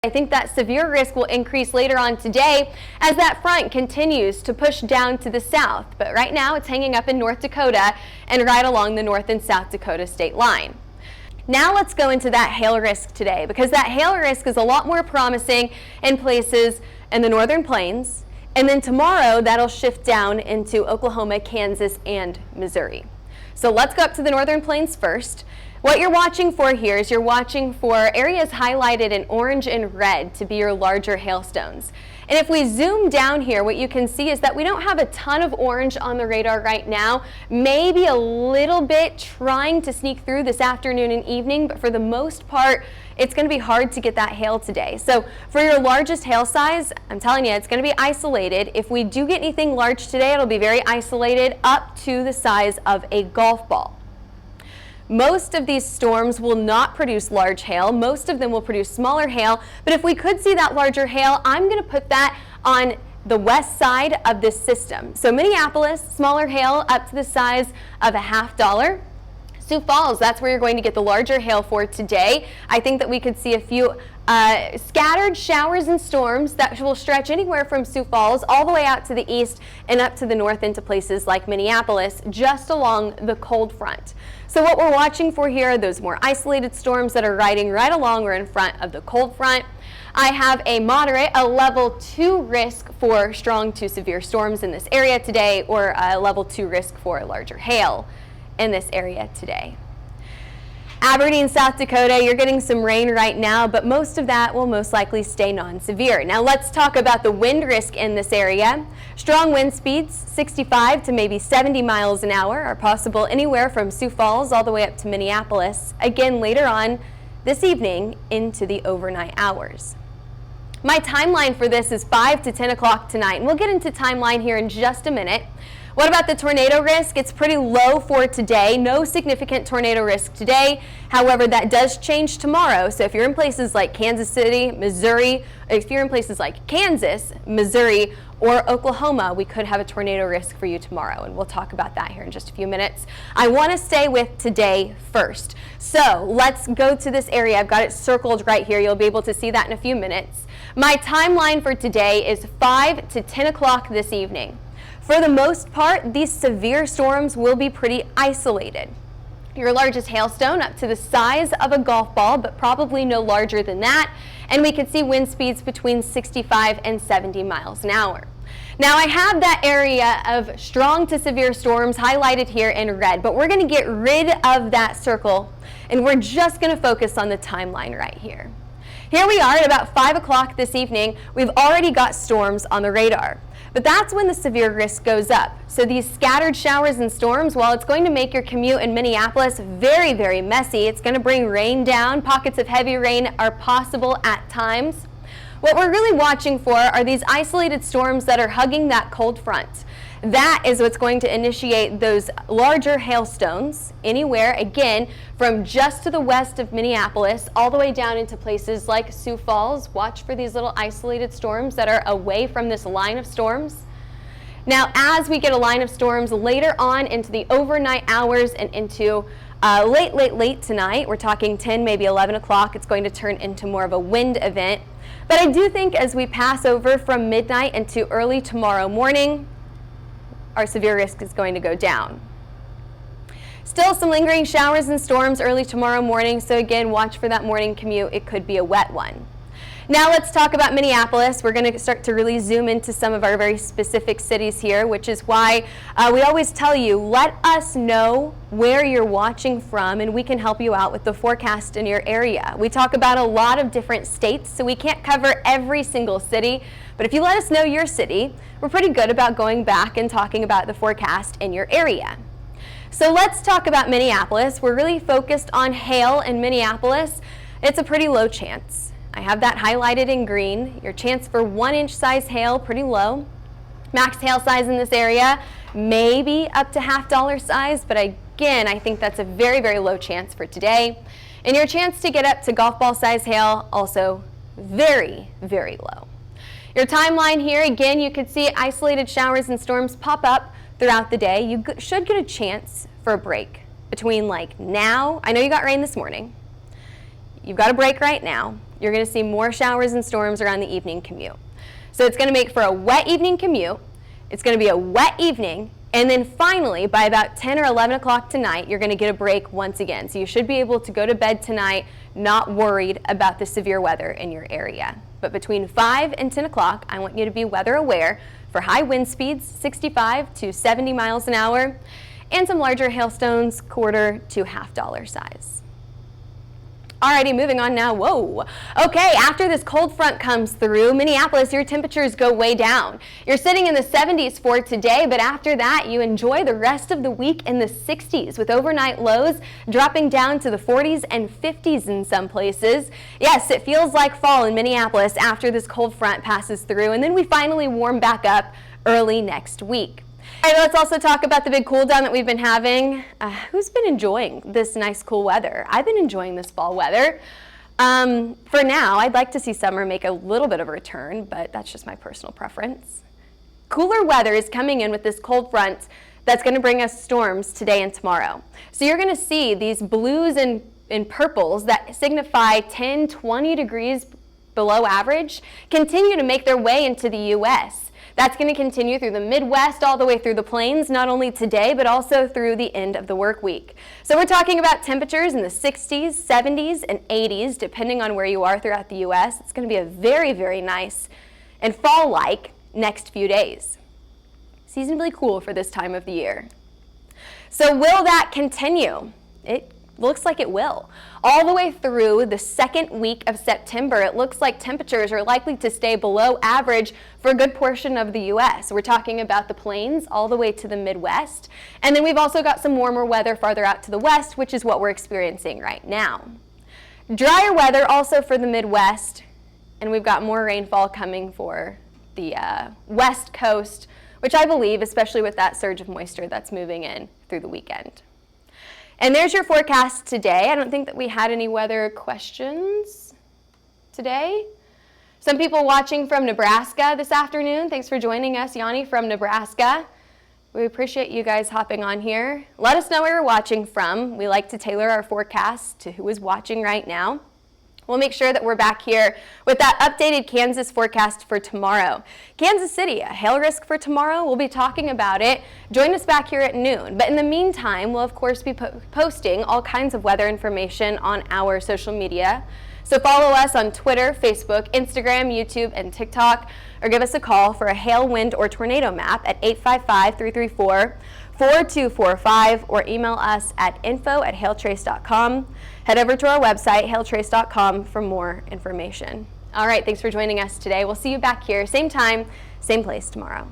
I think that severe risk will increase later on today as that front continues to push down to the south. But right now it's hanging up in North Dakota and right along the North and South Dakota state line. Now let's go into that hail risk today, because that hail risk is a lot more promising in places in the northern plains. And then tomorrow that'll shift down into Oklahoma, Kansas, and Missouri. So let's go up to the northern plains first. What you're watching for here is you're watching for areas highlighted in orange and red to be your larger hailstones. And if we zoom down here, what you can see is that we don't have a ton of orange on the radar right now, maybe a little bit trying to sneak through this afternoon and evening, but for the most part, it's going to be hard to get that hail today. So for your largest hail size, I'm telling you, it's going to be isolated. If we do get anything large today, it'll be very isolated up to the size of a golf ball. Most of these storms will not produce large hail. Most of them will produce smaller hail. But if we could see that larger hail, I'm going to put that on the west side of this system. So Minneapolis, smaller hail up to the size of $0.50. Sioux Falls, that's where you're going to get the larger hail for today. I think that we could see a few scattered showers and storms that will stretch anywhere from Sioux Falls all the way out to the east and up to the north into places like Minneapolis, just along the cold front. So what we're watching for here are those more isolated storms that are riding right along or in front of the cold front. I have a moderate, a level 2 risk for strong to severe storms in this area today, or a level 2 risk for larger hail in this area today. Aberdeen, South Dakota, you're getting some rain right now, but most of that will most likely stay non-severe. Now let's talk about the wind risk in this area. Strong wind speeds, 65 to maybe 70 miles an hour, are possible anywhere from Sioux Falls all the way up to Minneapolis, again later on this evening into the overnight hours. My timeline for this is 5 to 10 o'clock tonight, and we'll get into timeline here in just a minute. What about the tornado risk? It's pretty low for today. No significant tornado risk today. However, that does change tomorrow. So if you're in places like Kansas City, Missouri, if you're in places like Kansas, Missouri, or Oklahoma, we could have a tornado risk for you tomorrow, and we'll talk about that here in just a few minutes. I want to stay with today first. So let's go to this area. I've got it circled right here. You'll be able to see that in a few minutes. My timeline for today is 5 to 10 o'clock this evening. For the most part, these severe storms will be pretty isolated. Your largest hailstone up to the size of a golf ball, but probably no larger than that. And we could see wind speeds between 65 and 70 miles an hour. Now I have that area of strong to severe storms highlighted here in red, but we're going to get rid of that circle and we're just going to focus on the timeline right here. Here we are at about 5 o'clock this evening. We've already got storms on the radar. But that's when the severe risk goes up. So these scattered showers and storms, while it's going to make your commute in Minneapolis very, very messy, it's going to bring rain down. Pockets of heavy rain are possible at times. What we're really watching for are these isolated storms that are hugging that cold front. That is what's going to initiate those larger hailstones anywhere, again, from just to the west of Minneapolis all the way down into places like Sioux Falls. Watch for these little isolated storms that are away from this line of storms. Now, as we get a line of storms later on into the overnight hours and into late tonight, we're talking 10, maybe 11 o'clock, it's going to turn into more of a wind event. But I do think as we pass over from midnight into early tomorrow morning, our severe risk is going to go down. Still some lingering showers and storms early tomorrow morning, so again, watch for that morning commute. It could be a wet one. Now let's talk about Minneapolis. We're going to start to really zoom into some of our very specific cities here, which is why we always tell you, let us know where you're watching from and we can help you out with the forecast in your area. We talk about a lot of different states, so we can't cover every single city, but if you let us know your city, we're pretty good about going back and talking about the forecast in your area. So let's talk about Minneapolis. We're really focused on hail in Minneapolis. It's a pretty low chance. I have that highlighted in green. Your chance for 1-inch size hail, pretty low. Max hail size in this area, maybe up to $0.50 size, but again, I think that's a very, very low chance for today. And your chance to get up to golf ball size hail, also very, very low. Your timeline here, again, you could see isolated showers and storms pop up throughout the day. You should get a chance for a break between like now. I know you got rain this morning. You've got a break right now. you're going to see more showers and storms around the evening commute. So it's going to make for a wet evening commute. It's going to be a wet evening. And then finally, by about 10 or 11 o'clock tonight, you're going to get a break once again. So you should be able to go to bed tonight not worried about the severe weather in your area. But between 5 and 10 o'clock, I want you to be weather aware for high wind speeds, 65 to 70 miles an hour, and some larger hailstones, quarter to $half size. Alrighty, moving on now. Whoa. Okay, after this cold front comes through, Minneapolis, your temperatures go way down. You're sitting in the 70s for today, but after that, you enjoy the rest of the week in the 60s with overnight lows dropping down to the 40s and 50s in some places. Yes, it feels like fall in Minneapolis after this cold front passes through, and then we finally warm back up early next week. All right, let's also talk about the big cool down that we've been having. Who's been enjoying this nice cool weather? I've been enjoying this fall weather. For now, I'd like to see summer make a little bit of a return, but that's just my personal preference. Cooler weather is coming in with this cold front that's going to bring us storms today and tomorrow. So you're going to see these blues and purples that signify 10, 20 degrees below average continue to make their way into the U.S. That's going to continue through the Midwest all the way through the plains, not only today, but also through the end of the work week. So we're talking about temperatures in the 60s, 70s, and 80s, depending on where you are throughout the U.S. It's going to be a very, very nice and fall-like next few days. Seasonably cool for this time of the year. So will that continue? It looks like it will. All the way through the second week of September, it looks like temperatures are likely to stay below average for a good portion of the U.S. We're talking about the plains all the way to the Midwest. And then we've also got some warmer weather farther out to the west, which is what we're experiencing right now. Drier weather also for the Midwest, and we've got more rainfall coming for the west coast, which I believe, especially with that surge of moisture that's moving in through the weekend. And there's your forecast today. I don't think that we had any weather questions today. Some people watching from Nebraska this afternoon. Thanks for joining us, Yanni from Nebraska. We appreciate you guys hopping on here. Let us know where you're watching from. We like to tailor our forecast to who is watching right now. We'll make sure that we're back here with that updated Kansas forecast for tomorrow. Kansas City, a hail risk for tomorrow. We'll be talking about it. Join us back here at noon. But in the meantime, we'll of course be posting all kinds of weather information on our social media. So follow us on Twitter, Facebook, Instagram, YouTube, and TikTok, or give us a call for a hail, wind, or tornado map at 855-334-4245, or email us at info@hailtrace.com. Head over to our website, hailtrace.com, for more information. All right, thanks for joining us today. We'll see you back here, same time, same place tomorrow.